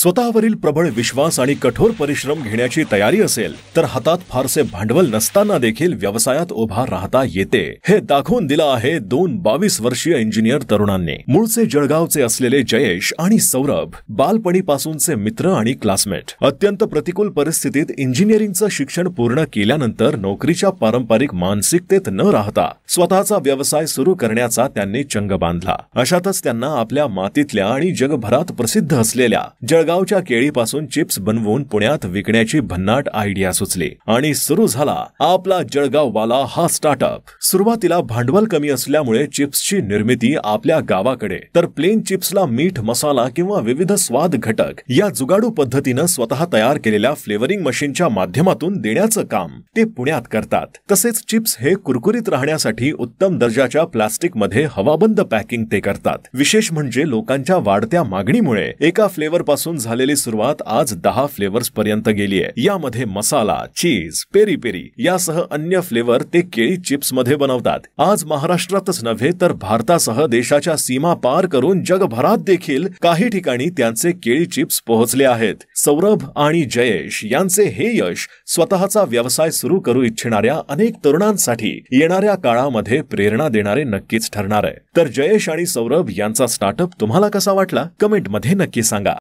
स्वतःवरील प्रबळ विश्वास आणि कठोर परिश्रम घेण्याची तयारी असेल तर हातात फारसे भांडवल नसताना देखील व्यवसायात उभा राहता येते, हे दाखवून दिलं आहे 22 वर्षीय इंजिनियर तरुणांनी। मूळचे जळगावचे असलेले जयेश आणि सौरभ बालपणीपासूनचे मित्र आणि क्लासमेट। अत्यंत प्रतिकूल परिस्थितीत इंजिनिअरिंगचं शिक्षण पूर्ण केल्यानंतर नोकरीच्या पारंपरिक मानसिकतेत न राहता स्वतःचा व्यवसाय सुरू करण्याचा त्यांनी चंग बांधला। अशातच त्यांना आपल्या मातीतल्या आणि जगभरात प्रसिद्ध असलेल्या जळगावच्या केळीपासून चिप्स बनवून पुण्यात विकण्याची भन्नाट आयडिया सुचली आणि सुरू झाला आपला जळगाववाला हा स्टार्टअप। सुरुवातीला भांडवल कमी असल्यामुळे चिप्सची निर्मिती आपल्या गावाकडे तर प्लेन चिप्सला मीठ, मसाला किंवा विविध स्वाद घटक या जुगाडू पद्धतीने स्वतः तयार केलेल्या फ्लेवरिंग मशीनच्या माध्यमातून देण्याचं काम ते पुण्यात करतात। तसेच चिप्स हे कुरकुरीत राहण्यासाठी उत्तम दर्जाच्या प्लास्टिक मध्ये हवाबंद पॅकिंग ते करतात। विशेष म्हणजे लोकांच्या वाढत्या मागणीमुळे एका फ्लेवर पासून झालेली सुरुवात आज 10 फ्लेवर्स पर्यंत गेलीये। यामध्ये मसाला, चीज, पेरी पेरी यासह अन्य फ्लेवर ते केळी चिप्स मध्ये बनवतात। आज महाराष्ट्रातच नव्हे तर भारतासह देशाच्या सीमा पार करून जगभरात देखील काही ठिकाणी त्यांचे केळी चिप्स पोहोचले आहेत। सौरभ आणि जयेश यांचे हे यश स्वतःचा व्यवसाय सुरू करू इच्छिणाऱ्या अनेक तरुणांसाठी येणाऱ्या काळामध्ये प्रेरणा देणारे नक्कीच ठरणार आहे। तर जयेश आणि सौरभ यांचा स्टार्टअप तुम्हाला कसा वाटला कमेंट मध्ये नक्की सांगा।